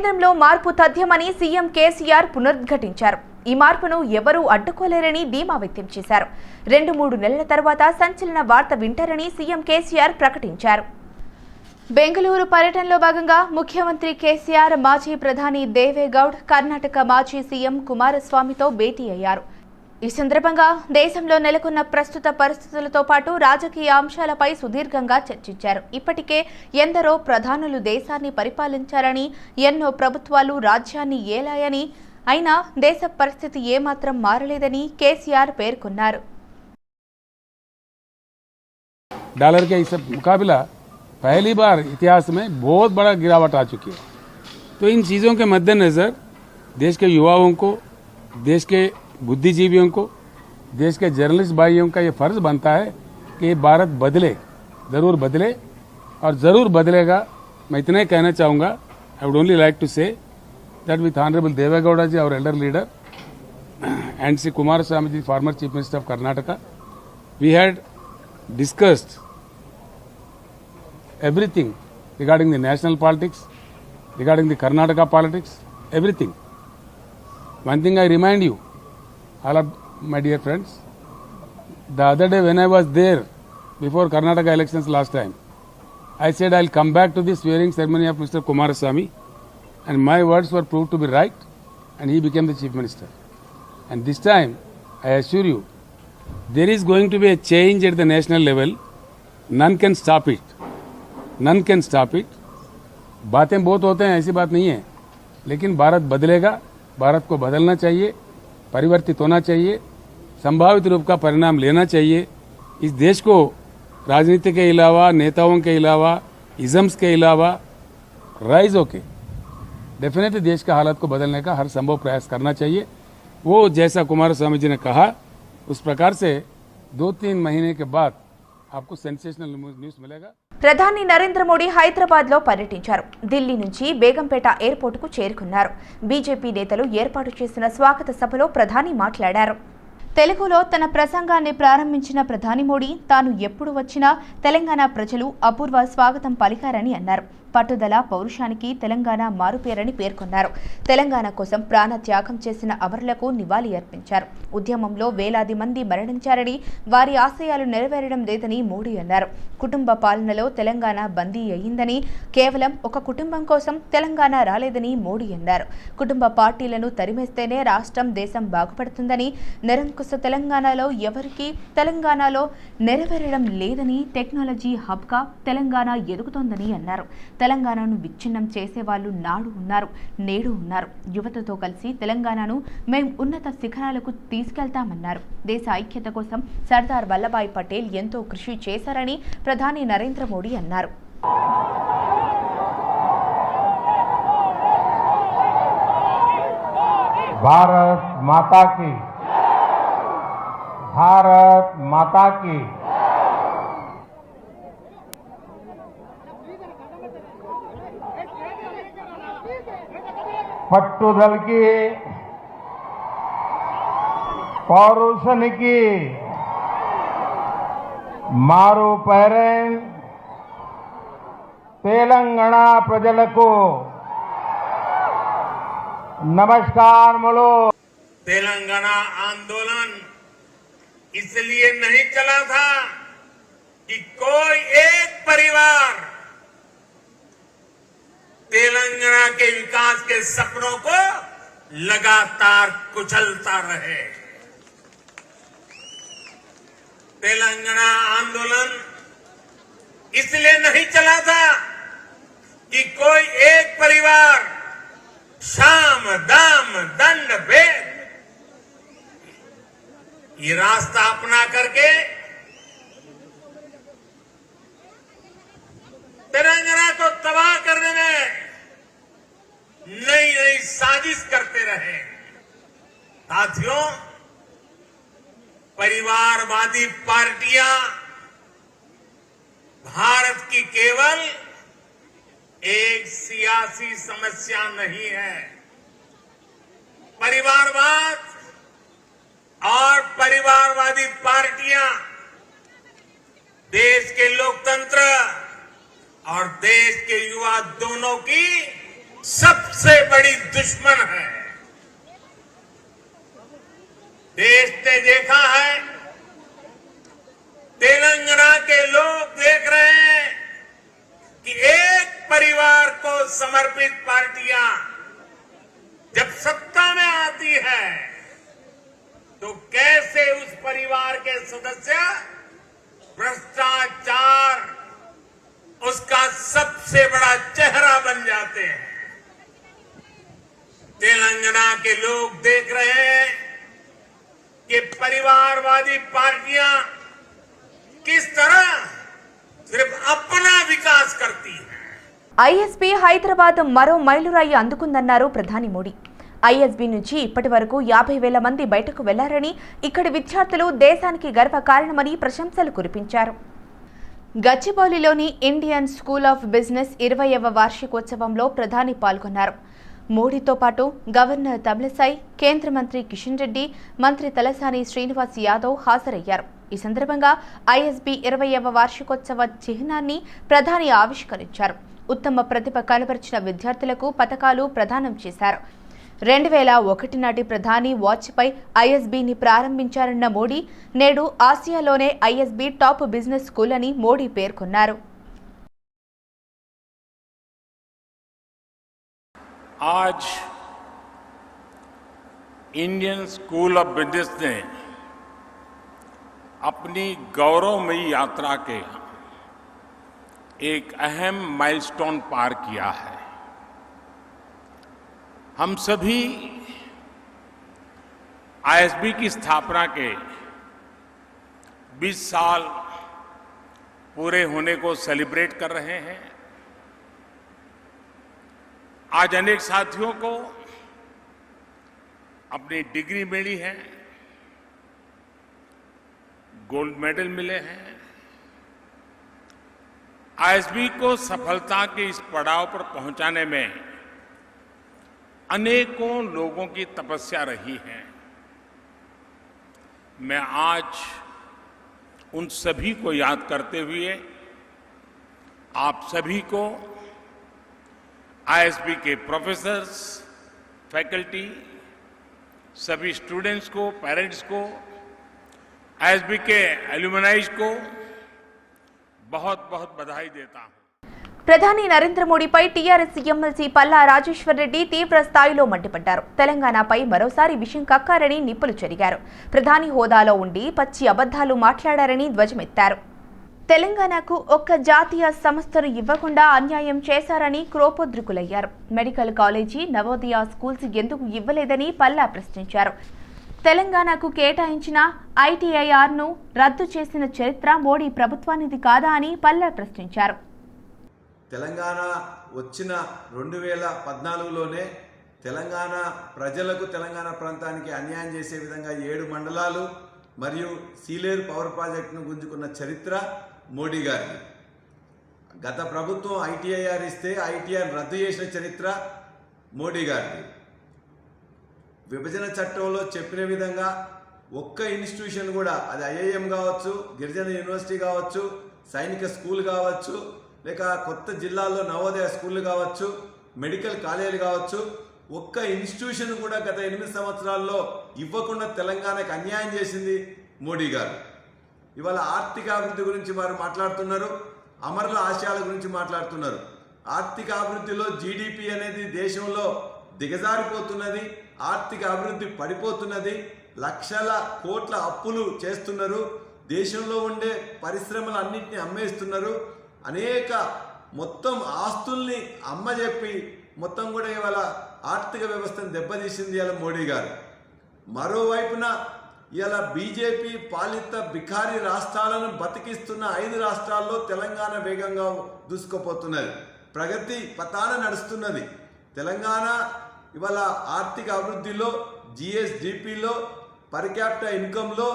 కేంద్రంలో మార్పు తథ్యమని సీఎం కేసీఆర్ పునరుద్ఘాటించారు. ఈ మార్పును ఎవరూ అడ్డుకోలేరని ధీమా వ్యక్తం చేశారు. 2-3 నెలల తర్వాత సంచలన వార్త వింటారని సీఎం కేసీఆర్ ప్రకటించారు. బెంగళూరు పర్యటనలో భాగంగా ముఖ్యమంత్రి కేసీఆర్ మాజీ ప్రధాని దేవేగౌడ్, కర్ణాటక మాజీ సీఎం కుమారస్వామితో భేటీ అయ్యారు. ఈ సందర్భంగా దేశంలో నెలకొన్న ప్రస్తుత పరిస్థితులతో పాటు రాజకీయ అంశాలపై సుదీర్ఘంగా చర్చించారు. ఇప్పటికే ఎందరో ప్రధానులు దేశాన్ని పరిపాలించారని, ఎన్నో ప్రభుత్వాలు రాజ్యాన్ని ఏలాయని, అయినా దేశ పరిస్థితి ఏమాత్రం మారలేదని కేసీఆర్ పేర్కొన్నారు. डॉलर के इस मुकाबला पहली बार इतिहास में बहुत बड़ा गिरावट आ चुकी है। तो इन चीज़ों के मद्देनज़र देश के युवाओं को, देश के बुद्धिजीवियों को, देश के जर्नलिस्ट भाइयों का ये फर्ज बनता है कि भारत बदले, ज़रूर बदले और ज़रूर बदलेगा। मैं इतना ही कहना चाहूँगा, I would only like to say that with honourable Deve Gowda ji, our elder leader, and Sri Kumaraswamy ji, former Chief Minister of Karnataka, we had discussed everything regarding the national politics, regarding the Karnataka politics, everything. One thing I remind you, all of my dear friends, the other day when I was there before Karnataka elections last time, I said I'll come back to the swearing ceremony of Mr. Kumaraswamy, and my words were proved to be right, and he became the Chief Minister. And this time, I assure you, there is going to be a change at the national level. None can stop it. None can stop it. बातें बहुत होते हैं, ऐसी बात नहीं है, लेकिन भारत बदलेगा। भारत को बदलना चाहिए, परिवर्तित होना चाहिए, संभावित रूप का परिणाम लेना चाहिए। इस देश को राजनीति के अलावा, नेताओं के अलावा, इज़म्स के अलावा राइज होके डेफिनेटली देश का हालत को बदलने का हर संभव प्रयास करना चाहिए। वो जैसा कुमारस्वामी जी ने कहा, उस प्रकार से 2-3 महीने के बाद आपको सेंसेशनल न्यूज़ मिलेगा। ప్రధాని నరేంద్ర మోడీ హైదరాబాద్లో పర్యటించారు. ఢిల్లీ నుంచి బేగంపేట ఎయిర్పోర్టుకు చేరుకున్నారు. బీజేపీ నేతలు ఏర్పాటు చేసిన స్వాగత సభలో ప్రధాని మాట్లాడారు. తెలుగులో తన ప్రసంగాన్ని ప్రారంభించిన ప్రధాని మోడీ తాను ఎప్పుడు వచ్చినా తెలంగాణ ప్రజలు అపూర్వ స్వాగతం పలికారని అన్నారు. పట్టుదల, పౌరుషానికి తెలంగాణ మారుపేరని పేర్కొన్నారు. తెలంగాణ కోసం ప్రాణ త్యాగం చేసిన అమరులకు నివాళి అర్పించారు. ఉద్యమంలో వేలాది మంది మరణించారని, వారి ఆశయాలు నెరవేరడం లేదని మోడీ అన్నారు. కుటుంబ పాలనలో తెలంగాణ బందీ అయ్యిందని, కేవలం ఒక కుటుంబం కోసం తెలంగాణ రాలేదని మోడీ అన్నారు. కుటుంబ పార్టీలను తరిమేస్తేనే రాష్ట్రం, దేశం బాగుపడుతుందని, నిరంకుశ తెలంగాణలో ఎవరికీ తెలంగాణలో నెరవేరడం లేదని, టెక్నాలజీ హబ్గా తెలంగాణ ఎదుగుతోందని అన్నారు. తెలంగాణను విచ్ఛిన్నం చేసేవాళ్లు నాడు ఉన్నారు, నేడు ఉన్నారు. యువతతో కలిసి తెలంగాణను మేం ఉన్నత శిఖరాలకు తీసుకెళ్తామన్నారు. దేశ ఐక్యత కోసం సర్దార్ వల్లభాయ్ పటేల్ ఎంతో కృషి చేశారని ప్రధాని నరేంద్ర మోడీ అన్నారు. భారత్ మాతాకి, భారత్ మాతాకి. పట్టుదలకి, పౌరుషానికి మారు పేరైన తెలంగాణ ప్రజలకు नमस्कारमुलो। तेलंगाना आंदोलन इसलिए नहीं चला था कि कोई एक परिवार तेलंगाना के विकास के सपनों को लगातार कुचलता रहे। तेलंगाना आंदोलन इसलिए नहीं चला था कि कोई एक परिवार साम, दाम, दंड, भेद ये रास्ता अपना करके तेलंगाना को तबाह करने में नई नई साजिश करते रहे। साथियों, परिवारवादी पार्टियां भारत की केवल एक सियासी समस्या नहीं है। परिवारवाद और परिवारवादी पार्टियां देश के लोकतंत्र और देश के युवा दोनों की सबसे बड़ी दुश्मन है। देश ने देखा है, तेलंगाना के लोग देख रहे हैं कि एक परिवार को समर्पित पार्टियां जब सत्ता में आती है तो कैसे उस परिवार के सदस्य भ्रष्टाचार उसका सबसे बड़ा चेहरा बन जाते हैं। तेलंगाना के लोग देख रहे हैं कि परिवारवादी पार्टियां किस तरह सिर्फ अपना विकास करती हैं। ఐఎస్బీ హైదరాబాద్ మరో మైలురాయి అందుకుందన్నారు ప్రధాని మోడీ. ఐఎస్బీ నుంచి ఇప్పటి వరకు 50,000 మంది బయటకు వెళ్లారని, ఇక్కడి విద్యార్థులు దేశానికి గర్వకారణమని ప్రశంసలు కురిపించారు. గచ్చిబౌలిలోని ఇండియన్ స్కూల్ ఆఫ్ బిజినెస్ 20వ వార్షికోత్సవంలో ప్రధాని పాల్గొన్నారు. మోడీతో పాటు గవర్నర్ తమిళసై, కేంద్ర మంత్రి కిషన్ రెడ్డి, మంత్రి తలసాని శ్రీనివాస్ యాదవ్ హాజరయ్యారు. ఈ సందర్భంగా ఐఎస్బీ 20వ వార్షికోత్సవ చిహ్నాన్ని ప్రధాని ఆవిష్కరించారు. ఉత్తమ ప్రతిభ కనబరిచిన విద్యార్థులకు పతకాలు ప్రదానం చేశారు. 2001 నాటి ప్రధాని వాచ్పై ఐఎస్బీని ప్రారంభించారన్న మోడీ, నేడు ఆసియాలోనే ఐఎస్బీ టాప్ బిజినెస్ స్కూల్ అని మోడీ పేర్కొన్నారు. आज इंडियन स्कूल ऑफ बिजनेस ने अपनी गौरवमयी यात्रा के एक अहम माइलस्टोन पार किया है। हम सभी आईएसबी की स्थापना के 20 साल पूरे होने को सेलिब्रेट कर रहे हैं। आज अनेक साथियों को अपनी डिग्री मिली है, गोल्ड मेडल मिले हैं। आईएसबी को सफलता के इस पड़ाव पर पहुंचाने में अनेकों लोगों की तपस्या रही है। मैं आज उन सभी को याद करते हुए आप सभी को, आईएसबी के प्रोफेसर्स, फैकल्टी, सभी स्टूडेंट्स को, पेरेंट्स को, आईएसबी के एल्यूमनाइज को बहुत बहुत बधाई देता हूं। ప్రధాని నరేంద్ర మోడీపై టీఆర్ఎస్ ఎమ్మెల్సీ పల్లా రాజేశ్వర్ రెడ్డి తీవ్ర స్థాయిలో మండిపడ్డారు. తెలంగాణపై మరోసారి విషం కక్కారని నిప్పులు చెరిగారు. ప్రధాని హోదాలో ఉండి పచ్చి అబద్ధాలు మాట్లాడారని ధ్వజమెత్తారు. తెలంగాణకు ఒక్క జాతీయ సంస్థను ఇవ్వకుండా అన్యాయం చేశారని క్రోపోద్రికులయ్యారు. మెడికల్ కాలేజీ, నవోదయ స్కూల్స్ ఎందుకు ఇవ్వలేదని పల్లా ప్రశ్నించారు. తెలంగాణకు కేటాయించిన ఐటీఐఆర్ను రద్దు చేసిన చరిత్ర మోడీ ప్రభుత్వానిది కాదా అని పల్లా ప్రశ్నించారు. తెలంగాణ వచ్చిన 2014లోనే తెలంగాణ ప్రజలకు, తెలంగాణ ప్రాంతానికి అన్యాయం చేసే విధంగా 7 మండలాలు మరియు సీలేరు పవర్ ప్రాజెక్టును గుంజుకున్న చరిత్ర మోడీ గారిది. గత ప్రభుత్వం ఐటీఐఆర్ ఇస్తే ఐటీఆర్ రద్దు చేసిన చరిత్ర మోడీ గారిది. విభజన చట్టంలో చెప్పిన విధంగా ఒక్క ఇన్స్టిట్యూషన్ కూడా, అది ఐఐఎం కావచ్చు, గిరిజన యూనివర్సిటీ కావచ్చు, సైనిక స్కూల్ కావచ్చు, లేక కొత్త జిల్లాల్లో నవోదయ స్కూళ్ళు కావచ్చు, మెడికల్ కాలేజీలు కావచ్చు, ఒక్క ఇన్స్టిట్యూషన్ కూడా గత 8 సంవత్సరాల్లో ఇవ్వకుండా తెలంగాణకు అన్యాయం చేసింది మోడీ గారు. ఇవాళ ఆర్థిక అభివృద్ధి గురించి వారు మాట్లాడుతున్నారు, అమరుల ఆశయాల గురించి మాట్లాడుతున్నారు. ఆర్థిక అభివృద్ధిలో జీడిపి అనేది దేశంలో దిగజారిపోతున్నది, ఆర్థిక అభివృద్ధి పడిపోతున్నది, లక్షల కోట్ల అప్పులు చేస్తున్నారు, దేశంలో ఉండే పరిశ్రమలు అన్నింటినీ అమ్మేస్తున్నారు, అనేక మొత్తం ఆస్తుల్ని అమ్మజెప్పి మొత్తం కూడా ఇవాళ ఆర్థిక వ్యవస్థను దెబ్బతీసింది ఇవాళ మోడీ గారు. మరోవైపున ఇవాళ బీజేపీ పాలిత బిఖారీ రాష్ట్రాలను బతికిస్తున్న 5 రాష్ట్రాల్లో తెలంగాణ వేగంగా దూసుకుపోతున్నది, ప్రగతి పథాన నడుస్తున్నది. తెలంగాణ ఇవాళ ఆర్థిక అభివృద్ధిలో, జిఎస్డిపిలో, పర్ క్యాపిటల్ ఇన్కంలో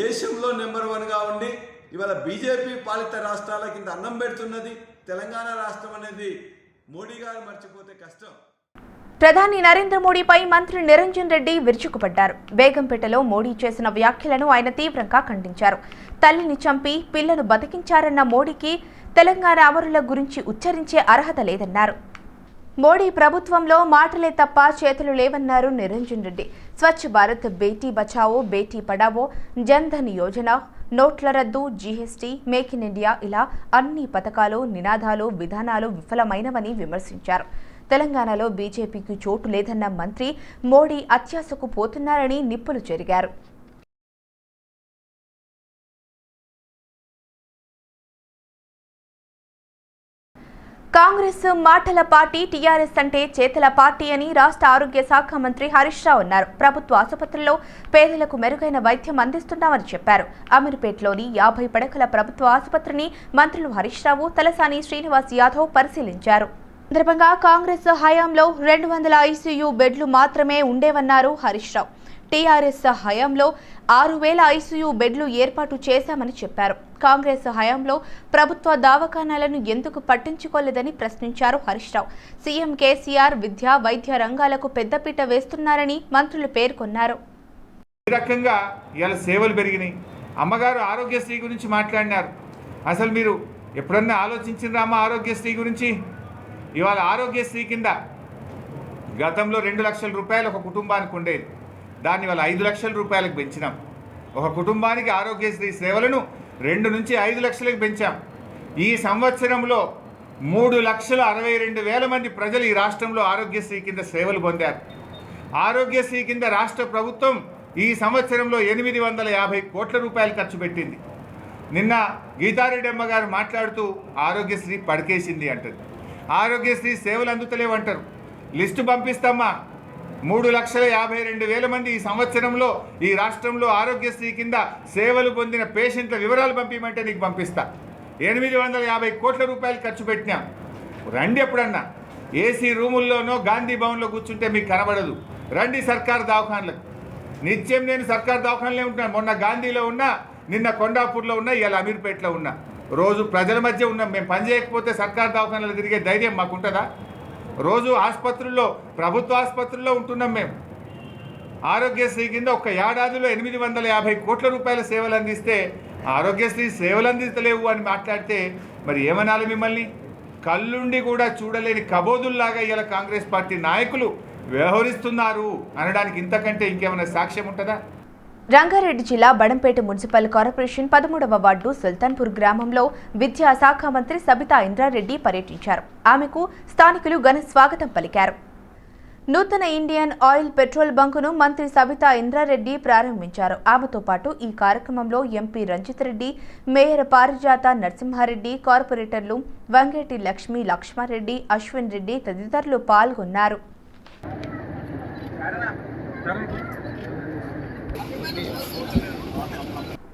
దేశంలో నెంబర్ 1గా ఉండి ఇవాళ బీజేపీ పాలిత రాష్ట్రాల కింద అన్నం పెడుతున్నది. తెలంగాణ రాష్ట్రం అనేది మోడీ గారు మర్చిపోతే కష్టం. ప్రధాని నరేంద్ర మోడీపై మంత్రి నిరంజన్ రెడ్డి విరుచుకుపడ్డారు. బేగంపేటలో మోడీ చేసిన వ్యాఖ్యలను ఆయన తీవ్రంగా ఖండించారు. తల్లిని చంపి పిల్లను బతికించారన్న మోడీకి తెలంగాణ అమరుల గురించి ఉచ్చరించే అర్హత లేదన్నారు. మోడీ ప్రభుత్వంలో మాటలే తప్ప చేతులు లేవన్నారు నిరంజన్ రెడ్డి. స్వచ్ఛ భారత్, బేటీ బచావో బేటీ పడావో, జన్ధన్ యోజన, నోట్ల రద్దు, జీఎస్టీ, మేక్ ఇన్ ఇండియా ఇలా అన్ని పథకాలు, నినాదాలు, విధానాలు విఫలమైనవని విమర్శించారు. తెలంగాణలో బీజేపీకి చోటు లేదన్న మంత్రి మోడీ అత్యాశకు పోతున్నారని నిప్పులు చెరిగారు. కాంగ్రెస్ మాటల పార్టీ, టీఆర్ఎస్ అంటే చేతల పార్టీ అని రాష్ట్ర ఆరోగ్య శాఖ మంత్రి హరీష్ రావు అన్నారు. ప్రభుత్వ ఆసుపత్రుల్లో పేదలకు మెరుగైన వైద్యం అందిస్తున్నామని చెప్పారు. అమీర్పేటలోని 50 పడకల ప్రభుత్వ ఆసుపత్రిని మంత్రులు హరీష్ రావు, తలసాని శ్రీనివాస్ యాదవ్ పరిశీలించారు. సందర్భంగా కాంగ్రెస్ హయాంలో 200 ఐసీయూ బెడ్లు మాత్రమే ఉండేవన్నారు హరీష్ రావు. టీఆర్ఎస్ హయాంలో 6000 ఐసీయూ బెడ్లు ఏర్పాటు చేశామని చెప్పారు. కాంగ్రెస్ హయాంలో ప్రభుత్వ దవాఖానాలను ఎందుకు పట్టించుకోలేదని ప్రశ్నించారు హరీష్ రావు. సీఎం కేసీఆర్ విద్య, వైద్య రంగాలకు పెద్దపీట వేస్తున్నారని మంత్రులు పేర్కొన్నారు. ఈ రకంగా ఇవాళ సేవలు పెరిగినాయి. అమ్మగారు ఆరోగ్యశ్రీ గురించి మాట్లాడినారు. అసలు మీరు ఎప్పుడన్నా ఆలోచించినరా అమ్మ ఆరోగ్యశ్రీ గురించి? ఇవాళ ఆరోగ్యశ్రీ కింద గతంలో 2 లక్షల రూపాయలు ఒక కుటుంబానికి ఉండేది. దాన్ని ఇవాళ 5 లక్షల రూపాయలకు పెంచినాం. ఒక కుటుంబానికి ఆరోగ్యశ్రీ సేవలను 2 నుంచి 5 లక్షలకు పెంచాం. ఈ సంవత్సరంలో 3,62,000 మంది ప్రజలు ఈ రాష్ట్రంలో ఆరోగ్యశ్రీ కింద సేవలు పొందారు. ఆరోగ్యశ్రీ కింద రాష్ట్ర ప్రభుత్వం ఈ సంవత్సరంలో 850 కోట్ల రూపాయలు ఖర్చు పెట్టింది. నిన్న గీతారెడ్డి అమ్మ గారు మాట్లాడుతూ ఆరోగ్యశ్రీ పడికేసింది అంటారు. ఆరోగ్యశ్రీ సేవలు అందుతలేవంటారు. లిస్టు పంపిస్తామా? 3,52,000 మంది ఈ సంవత్సరంలో ఈ రాష్ట్రంలో ఆరోగ్యశ్రీ కింద సేవలు పొందిన పేషెంట్ల వివరాలు పంపించమంటే నీకు పంపిస్తా. 850 కోట్ల రూపాయలు ఖర్చు పెట్టినాం. రండి ఎప్పుడన్నా. ఏసీ రూముల్లోనో గాంధీ భవన్లో కూర్చుంటే మీకు కనబడదు. రండి సర్కారు దవాఖానలకు. నిత్యం నేను సర్కారు దవాఖానలే ఉంటున్నాను. మొన్న గాంధీలో ఉన్నా, నిన్న కొండాపూర్లో ఉన్నా, ఇవాళ అమీర్పేటలో ఉన్నా. రోజు ప్రజల మధ్య ఉన్నాం. మేము పని చేయకపోతే సర్కారు దవాఖానలు తిరిగే ధైర్యం మాకుంటుందా? రోజు ఆసుపత్రుల్లో, ప్రభుత్వ ఆసుపత్రుల్లో ఉంటున్నాం మేము. ఆరోగ్యశ్రీ కింద ఒక ఏడాదిలో 850 కోట్ల రూపాయల సేవలు అందిస్తే ఆరోగ్యశ్రీ సేవలు అందించలేవు అని మాట్లాడితే మరి ఏమనాలి మిమ్మల్ని? కళ్ళుండి కూడా చూడలేని కబోదుల్లాగా ఇలా కాంగ్రెస్ పార్టీ నాయకులు వ్యవహరిస్తున్నారు అనడానికి ఇంతకంటే ఇంకేమైనా సాక్ష్యం ఉంటుందా? రంగారెడ్డి జిల్లా బడంపేట మున్సిపల్ కార్పొరేషన్ 13వ వార్డు సుల్తాన్పూర్ గ్రామంలో విద్యాశాఖ మంత్రి సబితా ఇంద్రారెడ్డి పర్యటించారు. ఆమెకు స్థానికులు ఘన స్వాగతం పలికారు. నూతన ఇండియన్ ఆయిల్ పెట్రోల్ బంకును మంత్రి సబితా ఇంద్రారెడ్డి ప్రారంభించారు. ఆమెతో పాటు ఈ కార్యక్రమంలో ఎంపీ రంజిత్ రెడ్డి, మేయర్ పారిజాత నరసింహారెడ్డి, కార్పొరేటర్లు వంగేటి లక్ష్మీ లక్ష్మారెడ్డి, అశ్విన్ రెడ్డి తదితరులు పాల్గొన్నారు.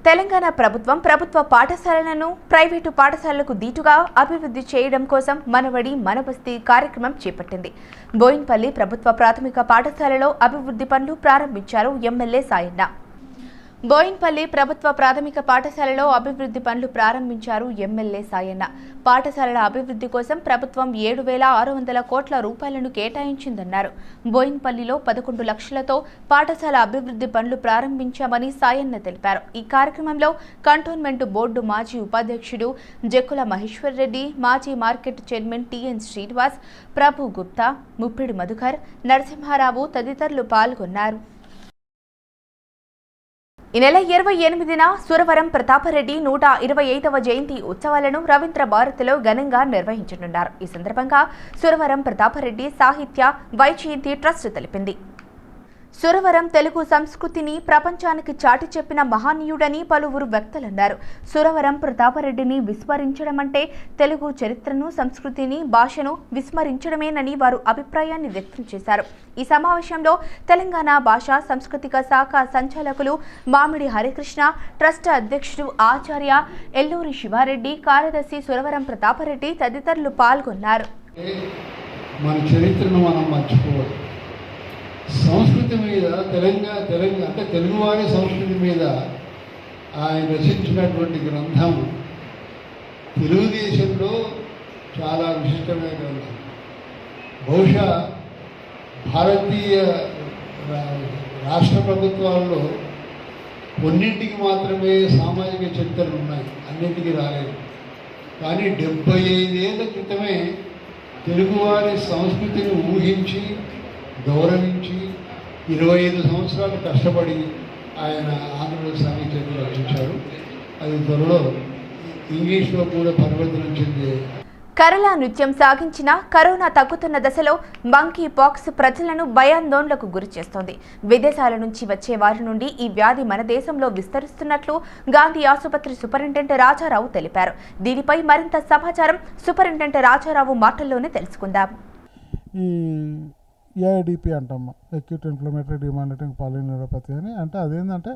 తెలంగాణ ప్రభుత్వం ప్రభుత్వ పాఠశాలలను ప్రైవేటు పాఠశాలలకు దీటుగా అభివృద్ధి చేయడం కోసం మనబడి మనబస్తీ కార్యక్రమం చేపట్టింది. బోయిన్పల్లి ప్రభుత్వ ప్రాథమిక పాఠశాలలో అభివృద్ధి పనులు ప్రారంభించారు ఎమ్మెల్యే సాయన్న. బోయిన్పల్లి ప్రభుత్వ ప్రాథమిక పాఠశాలలో అభివృద్ధి పనులు ప్రారంభించారు ఎమ్మెల్యే సాయన్న. పాఠశాలల అభివృద్ధి కోసం ప్రభుత్వం 7,600 కోట్ల రూపాయలను కేటాయించిందన్నారు. బోయిన్పల్లిలో 11 లక్షలతో పాఠశాల అభివృద్ధి పనులు ప్రారంభించామని సాయన్న తెలిపారు. ఈ కార్యక్రమంలో కంటోన్మెంట్ బోర్డు మాజీ ఉపాధ్యక్షుడు జక్కుల మహేశ్వర్ రెడ్డి, మాజీ మార్కెట్ చైర్మన్ టిఎన్ శ్రీనివాస్, ప్రభు గుప్తా, ముప్పిడి మధుకర్, నరసింహారావు తదితరులు పాల్గొన్నారు. ఈ నెల 28న సురవరం ప్రతాపరెడ్డి 125వ జయంతి ఉత్సవాలను రవీంద్ర భారతిలో ఘనంగా నిర్వహించనున్నారు. ఈ సందర్భంగా సురవరం ప్రతాపరెడ్డి సాహిత్య వైజయంతి ట్రస్ట్ తెలిపింది. సురవరం తెలుగు సంస్కృతిని ప్రపంచానికి చాటి చెప్పిన మహనీయుడని పలువురు వ్యక్తులన్నారు. సురవరం ప్రతాపరెడ్డిని విస్మరించడం అంటే తెలుగు చరిత్రను, సంస్కృతిని, భాషను విస్మరించడమేనని వారు అభిప్రాయాన్ని వ్యక్తం చేశారు. ఈ సమావేశంలో తెలంగాణ భాషా సాంస్కృతిక శాఖ సంచాలకులు మామిడి హరికృష్ణ, ట్రస్ట్ అధ్యక్షుడు ఆచార్య ఎల్లూరి శివారెడ్డి, కార్యదర్శి సురవరం ప్రతాపరెడ్డి తదితరులు పాల్గొన్నారు. మన చరిత్రను మనం మర్చిపోవద్దు. సంస్కృతి మీద తెలంగాణ అంటే తెలుగువారి సంస్కృతి మీద ఆయన రచించినటువంటి గ్రంథం తెలుగుదేశంలో చాలా విశిష్టమైన గ్రంథం. బహుశా భారతీయ రాష్ట్ర ప్రభుత్వాల్లో కొన్నింటికి మాత్రమే సామాజిక చరిత్రలు ఉన్నాయి, అన్నింటికి రాలేదు. కానీ 75 ఏళ్ల క్రితమే తెలుగువారి సంస్కృతిని ఊహించి గౌరవించి 25 సంవత్సరాలు కష్టపడి ఆయన ఆంధ్రప్రదేశ్ సాహిత్యాన్ని రచించారు. అది త్వరలో ఇంగ్లీష్లో కూడా పరివర్తనం చెందే. కేరళ నృత్యం సాగించిన కరోనా తగ్గుతున్న దశలో మంకీ పాక్స్ ప్రజలను భయాందోళనకు గురి చేస్తోంది. విదేశాల నుంచి వచ్చే వారి నుండి ఈ వ్యాధి మన దేశంలో విస్తరిస్తున్నట్లు గాంధీ ఆసుపత్రి సూపరింటెండెంట్ రాజారావు తెలిపారు. దీనిపై మరింత సమాచారం సూపరింటెండెంట్ రాజారావు మాటల్లోనే తెలుసుకుందాం. ఈ ఏఐడిపి అంటాం, అక్యూట్ ఇన్ఫ్లమేటరీ డిమాండేటింగ్ పాలిన్యూరోపతి అని. అంటే అదేంటంటే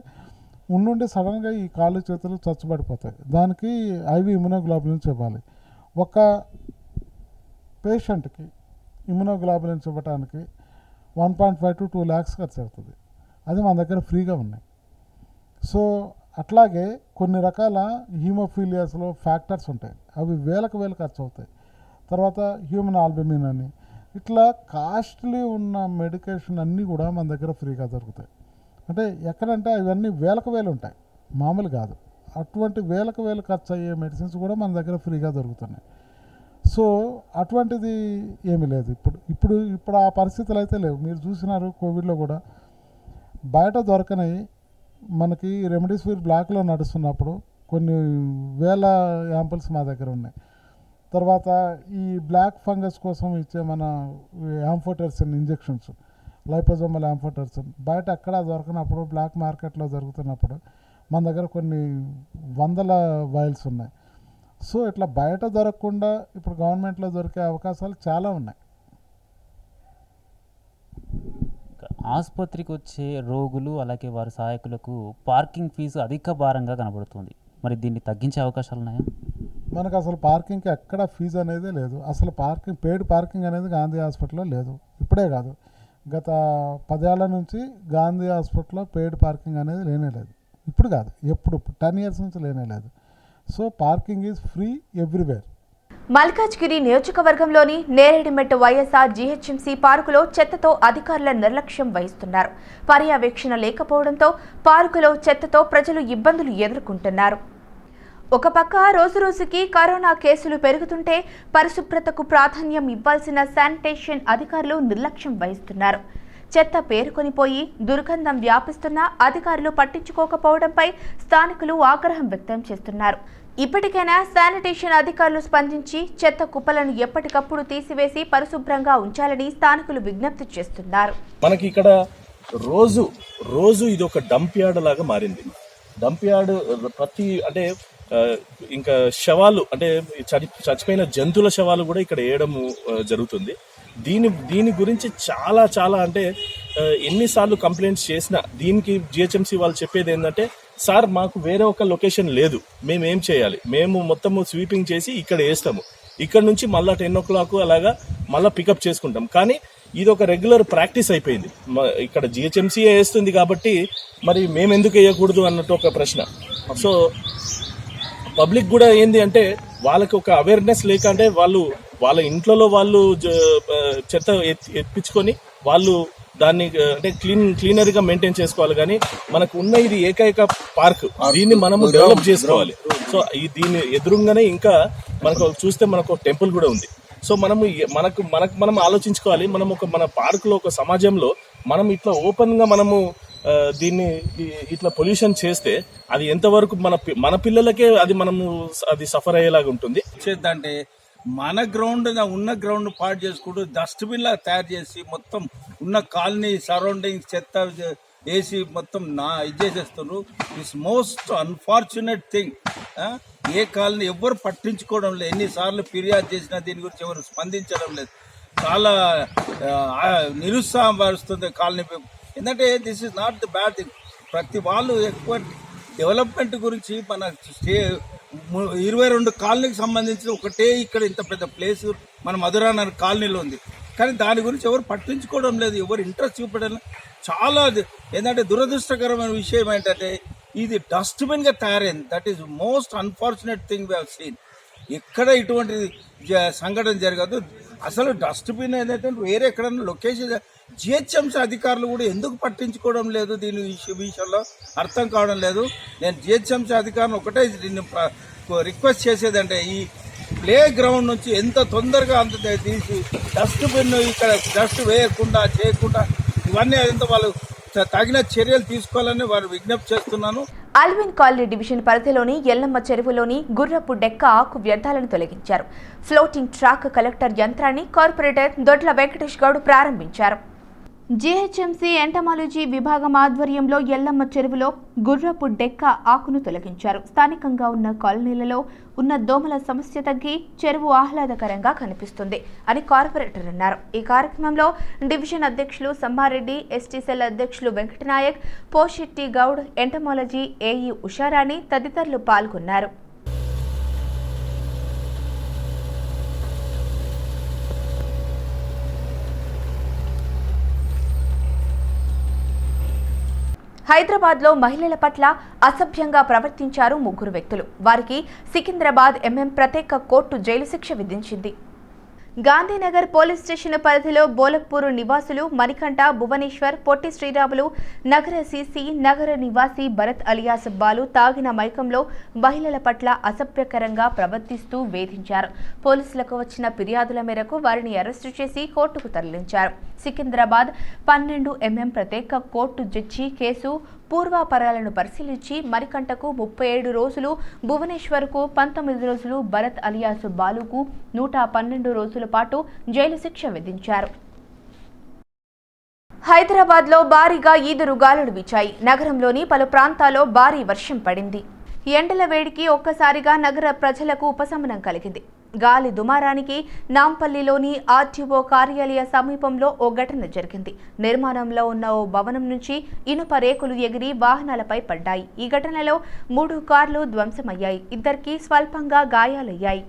ఉండుండి సడన్గా ఈ కాళ్ళు చేతులు చచ్చుబడిపోతాయి. దానికి ఐవి ఇమ్యునోగ్లోబులిన్స్ ఇవ్వాలి. ఒక పేషెంట్కి ఇమ్యునోగ్లోబులిన్స్ ఇవ్వడానికి 1.5 to 2 lakhs ఖర్చు అవుతుంది. అది మన దగ్గర ఫ్రీగా ఉన్నాయి. సో అట్లాగే కొన్ని రకాల హీమోఫీలియాస్లో ఫ్యాక్టర్స్ ఉంటాయి, అవి వేలకు ఖర్చు అవుతాయి. తర్వాత హ్యూమన్ ఆల్బమిన్ అని ఇట్లా కాస్ట్లీ ఉన్న మెడికేషన్ అన్నీ కూడా మన దగ్గర ఫ్రీగా దొరుకుతాయి. అంటే ఎక్కడంటే అవన్నీ వేలకు ఉంటాయి, మామూలు కాదు. అటువంటి వేలకు ఖర్చు అయ్యే మెడిసిన్స్ కూడా మన దగ్గర ఫ్రీగా దొరుకుతున్నాయి. సో అటువంటిది ఏమీ లేదు ఇప్పుడు ఆ పరిస్థితులు అయితే లేవు. మీరు చూసినారు కోవిడ్లో కూడా బయట దొరకని మనకి రెమ్డెసివిర్ బ్లాక్లో నడుస్తున్నప్పుడు కొన్ని వేల యాంపుల్స్ మా దగ్గర ఉన్నాయి. తర్వాత ఈ బ్లాక్ ఫంగస్ కోసం ఇచ్చే మన యాంఫోటెర్సిన్ ఇంజెక్షన్స్, లైపోజోమల్ యాంఫోటెర్సిన్ బయట ఎక్కడా దొరకనప్పుడు బ్లాక్ మార్కెట్లో దొరుకుతున్నప్పుడు మన దగ్గర కొన్ని వందల వైల్స్ ఉన్నాయి. సో ఇట్లా బయట దొరకకుండా ఇప్పుడు గవర్నమెంట్లో దొరికే అవకాశాలు చాలా ఉన్నాయి. ఆసుపత్రికి వచ్చే రోగులు అలాగే వారి సహాయకులకు పార్కింగ్ ఫీజు అధిక భారంగా కనబడుతుంది. మరి దీన్ని తగ్గించే అవకాశాలు ఉన్నాయా? మనకు అసలు పార్కింగ్కి ఎక్కడ ఫీజు అనేది లేదు. అసలు పెయిడ్ పార్కింగ్ అనేది గాంధీ హాస్పిటల్లో లేదు. ఇప్పుడే కాదు, గత 10 ఏళ్ల నుంచి గాంధీ హాస్పిటల్లో పెయిడ్ పార్కింగ్ అనేది లేనేలేదు. ఇప్పుడు కాదు, ఎప్పుడు 10 years నుంచి లేనేలేదు. So parking is free everywhere. Malkajgiri నియోజకవర్గంలోని నేరేడిమెట్టు వైఎస్ఆర్ జీహెచ్ఎంసీ పార్కులో చెత్తతో అధికారుల నిర్లక్ష్యం వహిస్తున్నారు. పర్యవేక్షణ లేకపోవడంతో పార్కులో చెత్తతో ప్రజలు ఇబ్బందులు ఎదుర్కొంటున్నారు. ఒక పక్క రోజురోజుకి కరోనా కేసులు పెరుగుతుంటే పరిశుభ్రతకు ప్రాధాన్యం ఇవ్వాల్సిన శానిటేషన్ అధికారులు నిర్లక్ష్యం వహిస్తున్నారు. చెత్త పేరుకొనిపోయి దుర్గంధం వ్యాపిస్తున్నా అధికారులు పట్టించుకోకపోవడంపై స్థానికులు ఆగ్రహం వ్యక్తం చేస్తున్నారు. ఇప్పటికైనా శానిటేషన్ అధికారులు స్పందించి చెత్త కుప్పలను ఎప్పటికప్పుడు తీసివేసి పరిశుభ్రంగా ఉంచాలని స్థానికులు విజ్ఞప్తి చేస్తున్నారు. మనకి ఇక్కడ రోజు ఇది ఒక డంప్ యార్డ్ లాగా మారింది. డంప్ యార్డ్ అంటే ఇంకా శవాలు, అంటే చచ్చిపోయిన జంతువుల శవాలు కూడా ఇక్కడ వేయడం జరుగుతుంది. దీని గురించి చాలా అంటే ఎన్నిసార్లు కంప్లైంట్స్ చేసినా దీనికి జిహెచ్ఎంసీ వాళ్ళు చెప్పేది ఏంటంటే, సార్ మాకు వేరే ఒక లొకేషన్ లేదు, మేమేం చేయాలి, మేము మొత్తము స్వీపింగ్ చేసి ఇక్కడ వేస్తాము, ఇక్కడ నుంచి మళ్ళీ 10 o'clock అలాగా మళ్ళీ పికప్ చేసుకుంటాం. కానీ ఇది ఒక రెగ్యులర్ ప్రాక్టీస్ అయిపోయింది. ఇక్కడ జిహెచ్ఎంసీ వేస్తుంది కాబట్టి మరి మేము ఎందుకు వేయకూడదు అన్నట్టు ఒక ప్రశ్న. సో పబ్లిక్ కూడా ఏంది అంటే వాళ్ళకి ఒక అవేర్నెస్ లేక, అంటే వాళ్ళ ఇంట్లో వాళ్ళు చెత్త ఎత్తించుకొని వాళ్ళు దాన్ని అంటే క్లీనర్ గా మెయింటైన్ చేసుకోవాలి. కానీ మనకు ఉన్న ఇది ఏకైక పార్క్, దీన్ని మనము డెవలప్ చేసుకోవాలి. సో దీన్ని ఎదురుగానే ఇంకా మనకు చూస్తే మనకు టెంపుల్ కూడా ఉంది. సో మనం ఆలోచించుకోవాలి. మన పార్క్ లో ఒక సమాజంలో మనం ఇట్లా ఓపెన్ గా మనము దీన్ని ఇట్లా పొల్యూషన్ చేస్తే అది ఎంతవరకు మన పిల్లలకే అది సఫర్ అయ్యేలాగా ఉంటుంది. అంటే మన ఉన్న గ్రౌండ్ పాడు చేసుకుంటూ డస్ట్బిన్ లా తయారు చేసి మొత్తం ఉన్న కాలనీ సరౌండింగ్స్ చెత్త వేసి మొత్తం ఇది చేసేస్తున్నారు. It's most unfortunate thing. A colony ఎవ్వరు పట్టించుకోవడం లేదు. ఎన్నిసార్లు ఫిర్యాదు చేసినా దీని గురించి ఎవరు స్పందించడం లేదు. చాలా నిరుత్సాహం పరుస్తుంది కాలనీ. ఎందుకంటే this is not the bad thing. ప్రతి వాళ్ళు ఎక్కువ డెవలప్మెంట్ గురించి మన 22 కాలనీకి సంబంధించి ఒకటే ఇక్కడ ఇంత పెద్ద ప్లేస్ మన మధురానగర్ కాలనీలో ఉంది. కానీ దాని గురించి ఎవరు పట్టించుకోవడం లేదు, ఎవరు ఇంట్రెస్ట్ చూపడం. చాలా ఏంటంటే దురదృష్టకరమైన విషయం ఏంటంటే ఇది డస్ట్బిన్ గా తయారైంది. That is most unfortunate thing we have seen. ఎక్కడ ఇటువంటి సంఘటన జరగదు. అసలు డస్ట్బిన్ ఏదైతే వేరే ఎక్కడన్నా లొకేషన్ జిహెచ్ఎంసీ అధికారులు కూడా ఎందుకు పట్టించుకోవడం లేదు దీని విషయంలో అర్థం కావడం లేదు. నేను జిహెచ్ఎంసీ అధికారులు ఒకటే దీన్ని రిక్వెస్ట్ చేసేదంటే ప్లే గ్రౌండ్ నుంచి ఎంత తొందరగా అంత తీసి డస్ట్బిన్ ఇక్కడ డస్ట్ వేయకుండా చేయకుండా ఇవన్నీ ఎంత వాళ్ళు తగిన చర్యలు తీసుకోవాలని వారు విజ్ఞప్తి చేస్తున్నాను. అల్విన్ కాలనీ డివిజన్ పరిధిలోని ఎల్లమ్మ చెరువులోని గుర్రపు డెక్క ఆకు వ్యర్థాలను తొలగించారు. ఫ్లోటింగ్ ట్రాక్ కలెక్టర్ యంత్రాన్ని కార్పొరేటర్ దొడ్ల వెంకటేష్ గౌడ్ ప్రారంభించారు. జీహెచ్ఎంసీ ఎంటమాలజీ విభాగం ఆధ్వర్యంలో ఎల్లమ్మ చెరువులో గుర్రపు డెక్క ఆకును తొలగించారు. స్థానికంగా ఉన్న కాలనీలలో ఉన్న దోమల సమస్య తగ్గి చెరువు ఆహ్లాదకరంగా కనిపిస్తుంది అని కార్పొరేటర్ అన్నారు. ఈ కార్యక్రమంలో డివిజన్ అధ్యక్షులు సమ్మారెడ్డి, ఎస్టీ సెల్ అధ్యక్షులు వెంకటనాయక్, పోషెట్టి గౌడ్, ఎంటమాలజీ ఏఈ ఉషారాణి తదితరులు పాల్గొన్నారు. హైదరాబాద్లో మహిళల పట్ల అసభ్యంగా ప్రవర్తించారు 3 వ్యక్తులు. వారికి సికింద్రాబాద్ ఎంఎం ప్రత్యేక కోర్టు జైలు శిక్ష విధించింది. గాంధీనగర్ పోలీస్ స్టేషన్ పరిధిలో బోలక్పూర్ నివాసులు మణికంఠ, భువనేశ్వర్, పొట్టి శ్రీరాములు, నగర సీసీ, నగర నివాసి భరత్ అలియాస్ బాలు తాగిన మైకంలో మహిళల పట్ల అసభ్యకరంగా ప్రవర్తిస్తూ వేధించారు. పోలీసులకు వచ్చిన ఫిర్యాదుల మేరకు వారిని అరెస్టు చేసి కోర్టుకు తరలించారు. సికింద్రాబాద్ 12 ఎంఎం ప్రత్యేక కోర్టు జడ్జి కేసు పూర్వాపరాలను పరిశీలించి మణికంఠకు 37 రోజులు, భువనేశ్వర్కు 19 రోజులు, భరత్ అలియాస్ బాలుకు 112 రోజుల పాటు జైలు శిక్ష విధించారు. హైదరాబాద్లో భారీగా ఈదురుగాలులు వీచాయి. నగరంలోని పలు ప్రాంతాల్లో భారీ వర్షం పడింది. ఎండల వేడికి ఒక్కసారిగా నగర ప్రజలకు ఉపశమనం కలిగింది. గాలి దుమారానికి నాంపల్లిలోని ఆర్టీఓ కార్యాలయ సమీపంలో ఓ ఘటన జరిగింది. నిర్మాణంలో ఉన్న ఓ భవనం నుంచి ఇనుప రేకులు ఎగిరి వాహనాలపై పడ్డాయి. ఈ ఘటనలో 3 కార్లు ధ్వంసమయ్యాయి. 2కి స్వల్పంగా గాయాలయ్యాయి.